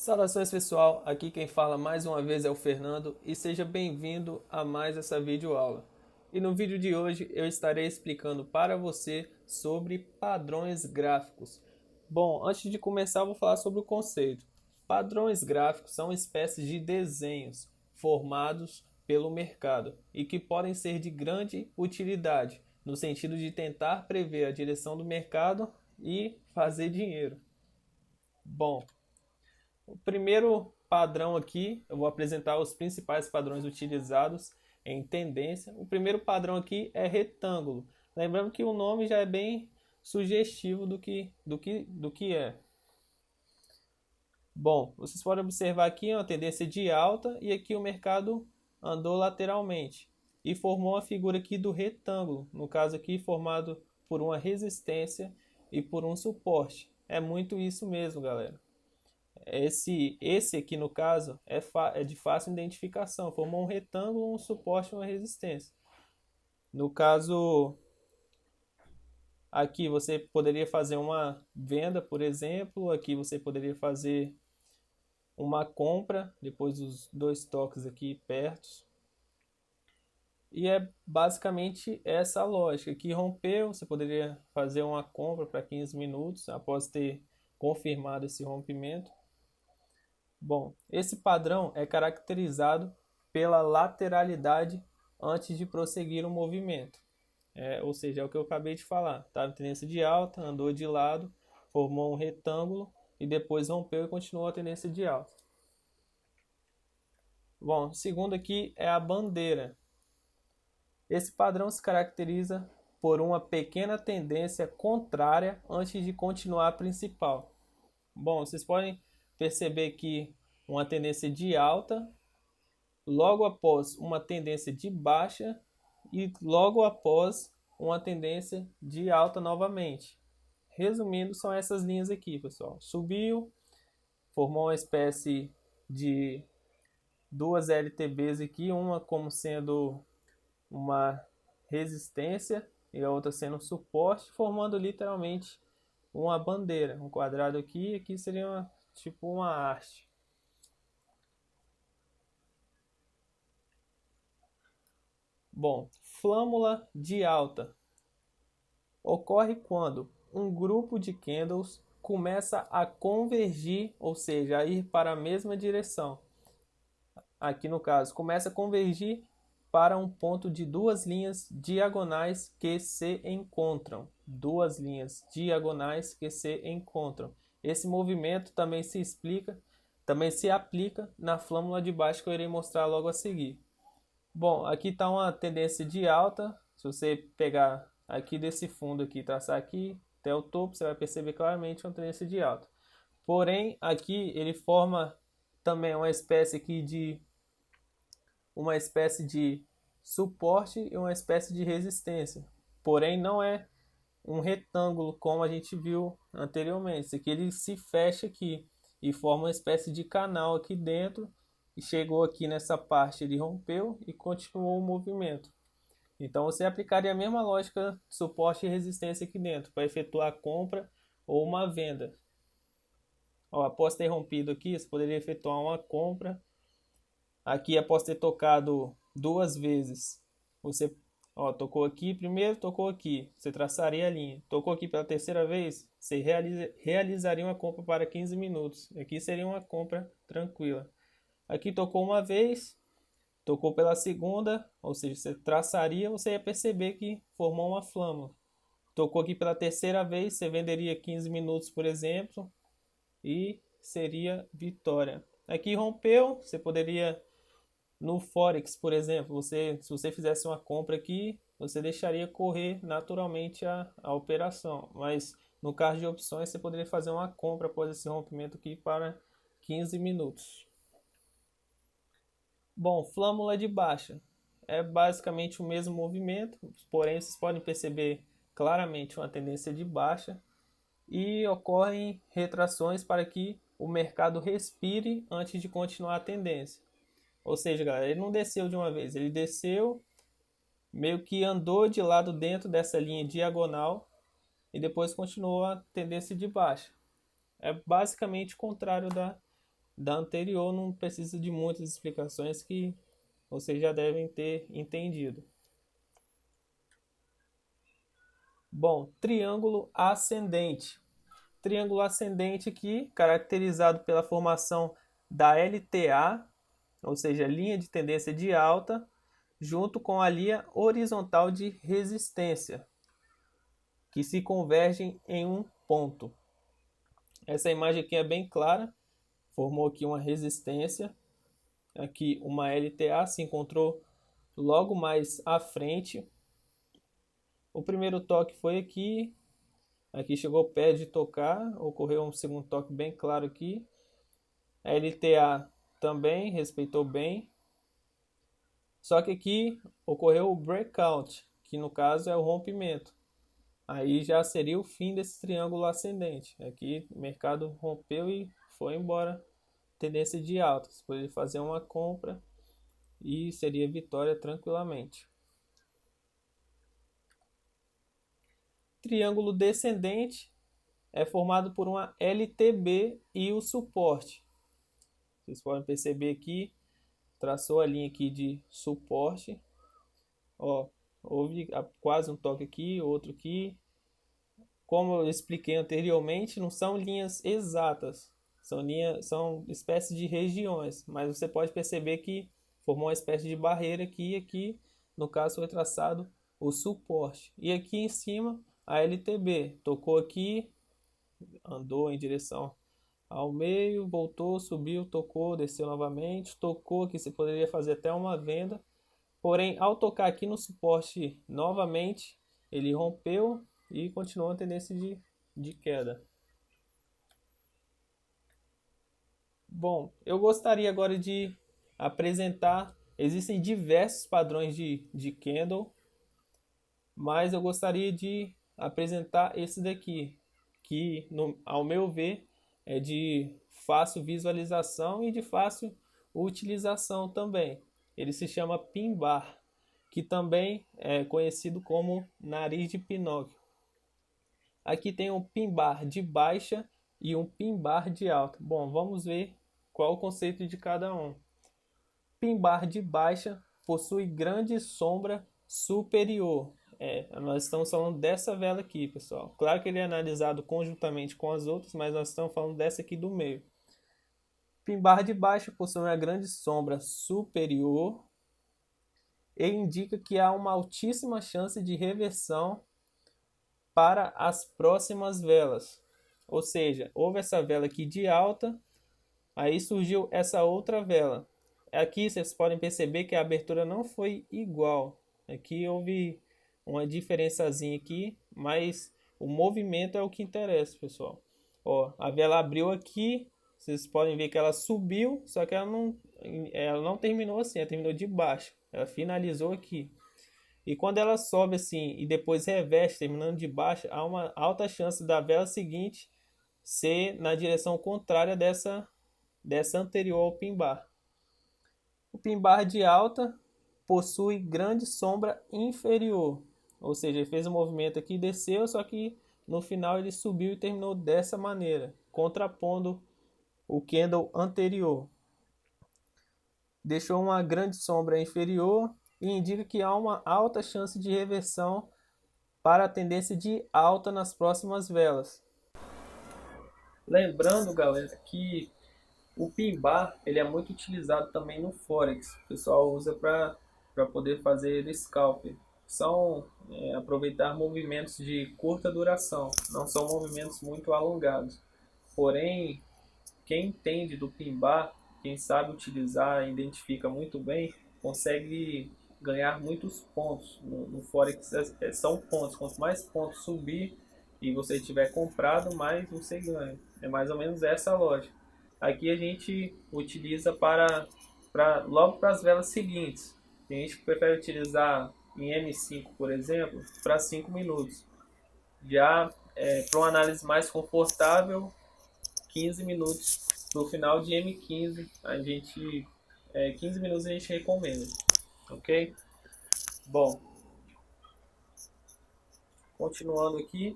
Saudações pessoal, aqui quem fala mais uma vez é o Fernando e seja bem-vindo a mais essa videoaula. E no vídeo de hoje eu estarei explicando para você sobre padrões gráficos. Bom, antes de começar eu vou falar sobre o conceito. Padrões gráficos são espécies de desenhos formados pelo mercado e que podem ser de grande utilidade, no sentido de tentar prever a direção do mercado e fazer dinheiro. Bom, o primeiro padrão aqui, eu vou apresentar os principais padrões utilizados em tendência. O primeiro padrão aqui é retângulo. Lembrando que o nome já é bem sugestivo do que é. Bom, vocês podem observar aqui uma tendência de alta e aqui o mercado andou lateralmente e formou a figura aqui do retângulo, no caso aqui formado por uma resistência e por um suporte. É muito isso mesmo, galera. Esse aqui no caso é de fácil identificação, formou um retângulo, um suporte e uma resistência. No caso aqui você poderia fazer uma venda, por exemplo, aqui você poderia fazer uma compra, depois dos dois toques aqui perto. E é basicamente essa a lógica. Aqui rompeu, você poderia fazer uma compra para 15 minutos após ter confirmado esse rompimento. Bom, esse padrão é caracterizado pela lateralidade antes de prosseguir o movimento. Ou seja, é o que eu acabei de falar. Estava em tendência de alta, andou de lado, formou um retângulo e depois rompeu e continuou a tendência de alta. Bom, segundo aqui é a bandeira. Esse padrão se caracteriza por uma pequena tendência contrária antes de continuar a principal. Bom, vocês podem perceber que uma tendência de alta, logo após uma tendência de baixa e logo após uma tendência de alta novamente. Resumindo, são essas linhas aqui, pessoal. Subiu, formou uma espécie de duas LTBs aqui, uma como sendo uma resistência e a outra sendo um suporte, formando literalmente uma bandeira. Um quadrado aqui, aqui seria tipo uma haste. Bom, flâmula de alta ocorre quando um grupo de candles começa a convergir, ou seja, a ir para a mesma direção. Aqui no caso, começa a convergir para um ponto de duas linhas diagonais que se encontram. Duas linhas diagonais que se encontram. Esse movimento também se aplica na flâmula de baixo que eu irei mostrar logo a seguir. Bom, aqui está uma tendência de alta. Se você pegar aqui desse fundo aqui, traçar aqui até o topo, você vai perceber claramente uma tendência de alta. Porém, aqui ele forma também uma espécie de suporte e uma espécie de resistência. Porém, não é um retângulo como a gente viu anteriormente. Esse aqui ele se fecha aqui e forma uma espécie de canal aqui dentro e chegou aqui nessa parte, ele rompeu e continuou o movimento. Então você aplicaria a mesma lógica de suporte e resistência aqui dentro para efetuar a compra ou uma venda. Ó, após ter rompido aqui, você poderia efetuar uma compra. Aqui, após ter tocado duas vezes, você tocou aqui primeiro, tocou aqui, você traçaria a linha. Tocou aqui pela terceira vez, você realizaria uma compra para 15 minutos. Aqui seria uma compra tranquila. Aqui tocou uma vez, tocou pela segunda, ou seja, você traçaria, você ia perceber que formou uma flâmula. Tocou aqui pela terceira vez, você venderia 15 minutos, por exemplo, e seria vitória. Aqui rompeu, você poderia, no Forex, por exemplo, se você fizesse uma compra aqui, você deixaria correr naturalmente a operação. Mas no caso de opções, você poderia fazer uma compra após esse rompimento aqui para 15 minutos. Bom, flâmula de baixa é basicamente o mesmo movimento, porém vocês podem perceber claramente uma tendência de baixa e ocorrem retrações para que o mercado respire antes de continuar a tendência. Ou seja, galera, ele não desceu de uma vez, ele desceu, meio que andou de lado dentro dessa linha diagonal e depois continuou a tendência de baixa. É basicamente o contrário da anterior, não precisa de muitas explicações que vocês já devem ter entendido. Bom, triângulo ascendente. Triângulo ascendente aqui, caracterizado pela formação da LTA, ou seja, linha de tendência de alta, junto com a linha horizontal de resistência, que se convergem em um ponto. Essa imagem aqui é bem clara, formou aqui uma resistência, aqui uma LTA se encontrou logo mais à frente. O primeiro toque foi aqui, aqui chegou perto de tocar, ocorreu um segundo toque bem claro aqui. A LTA também respeitou bem, só que aqui ocorreu o breakout, que no caso é o rompimento. Aí já seria o fim desse triângulo ascendente. Aqui o mercado rompeu e foi embora. Tendência de alta. Você poderia fazer uma compra e seria vitória tranquilamente. Triângulo descendente é formado por uma LTB e o suporte. Vocês podem perceber aqui, traçou a linha aqui de suporte. Ó, houve quase um toque aqui, outro aqui. Como eu expliquei anteriormente, não são linhas exatas, são espécies de regiões, mas você pode perceber que formou uma espécie de barreira aqui e aqui, no caso foi traçado o suporte. E aqui em cima a LTB, tocou aqui, andou em direção ao meio, voltou, subiu, tocou, desceu novamente, tocou aqui, você poderia fazer até uma venda, porém ao tocar aqui no suporte novamente, ele rompeu e continuou a tendência de queda. Bom, eu gostaria agora de apresentar, existem diversos padrões de candle, mas eu gostaria de apresentar esse daqui, que ao meu ver é de fácil visualização e de fácil utilização também. Ele se chama Pin Bar, que também é conhecido como nariz de Pinóquio. Aqui tem um pin bar de baixa e um pin bar de alta. Bom, vamos ver qual o conceito de cada um. Pin bar de baixa possui grande sombra superior. Nós estamos falando dessa vela aqui, pessoal. Claro que ele é analisado conjuntamente com as outras, mas nós estamos falando dessa aqui do meio. Pin bar de baixa possui uma grande sombra superior e indica que há uma altíssima chance de reversão para as próximas velas. Ou seja, houve essa vela aqui de alta, aí surgiu essa outra vela. Aqui vocês podem perceber que a abertura não foi igual. Aqui houve uma diferençazinha aqui, mas o movimento é o que interessa, pessoal. Ó, a vela abriu aqui, vocês podem ver que ela subiu, só que ela não terminou assim, ela terminou de baixo. Ela finalizou aqui. E quando ela sobe assim e depois reveste, terminando de baixo, há uma alta chance da vela seguinte ser na direção contrária dessa anterior ao pin bar. O pin bar de alta possui grande sombra inferior, ou seja, ele fez um movimento aqui e desceu, só que no final ele subiu e terminou dessa maneira, contrapondo o candle anterior. Deixou uma grande sombra inferior e indica que há uma alta chance de reversão para a tendência de alta nas próximas velas. Lembrando, galera, que o pin bar ele é muito utilizado também no Forex. O pessoal usa para poder fazer scalp. São aproveitar movimentos de curta duração, não são movimentos muito alongados. Porém, quem entende do pin bar, quem sabe utilizar e identifica muito bem, consegue ganhar muitos pontos. No Forex são pontos. Quanto mais pontos subir e você tiver comprado, mais você ganha. É mais ou menos essa a lógica. Aqui a gente utiliza logo para as velas seguintes. Tem gente que prefere utilizar em M5, por exemplo, para 5 minutos. Já para uma análise mais confortável, 15 minutos. No final de M15, 15 minutos a gente recomenda, ok? Bom, continuando aqui,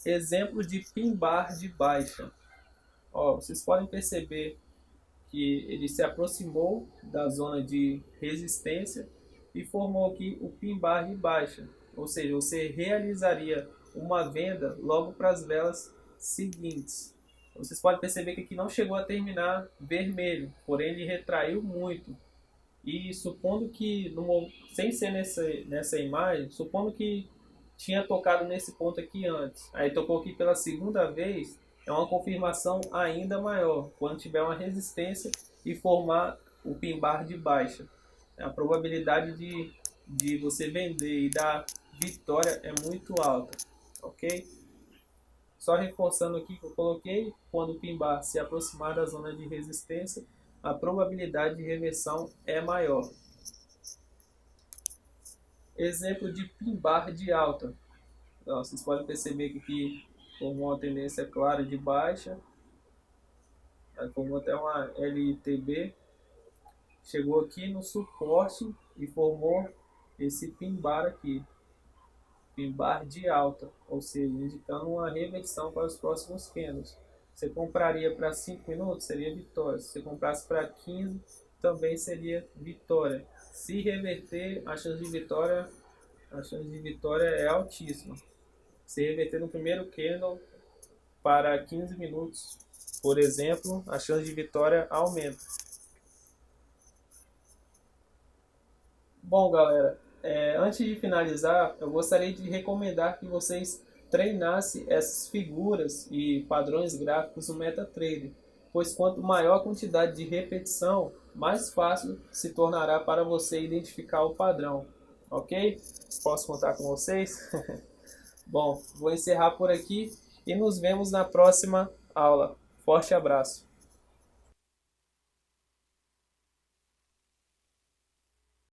exemplo de pin bar de baixa. Ó, vocês podem perceber que ele se aproximou da zona de resistência e formou aqui o pin bar de baixa, ou seja, você realizaria uma venda logo para as velas seguintes. Vocês podem perceber que aqui não chegou a terminar vermelho, porém ele retraiu muito. E supondo que, sem ser nessa imagem, supondo que tinha tocado nesse ponto aqui antes, aí tocou aqui pela segunda vez, é uma confirmação ainda maior, quando tiver uma resistência e formar o pin bar de baixa. A probabilidade de você vender e dar vitória é muito alta, ok? Só reforçando aqui que eu coloquei, quando o pin bar se aproximar da zona de resistência, a probabilidade de reversão é maior. Exemplo de pin bar de alta. Então, vocês podem perceber que aqui formou uma tendência clara de baixa, formou até uma LTB, chegou aqui no suporte e formou esse pin bar aqui, pin bar de alta, ou seja, indicando uma reversão para os próximos candles. Você compraria para 5 minutos, seria vitória. Se você comprasse para 15, também seria vitória. Se reverter, a chance de vitória é altíssima. Se reverter no primeiro candle para 15 minutos, por exemplo, a chance de vitória aumenta. Bom, galera, antes de finalizar, eu gostaria de recomendar que vocês treinassem essas figuras e padrões gráficos no MetaTrader, pois quanto maior a quantidade de repetição, mais fácil se tornará para você identificar o padrão, ok? Posso contar com vocês? Bom, vou encerrar por aqui e nos vemos na próxima aula. Forte abraço!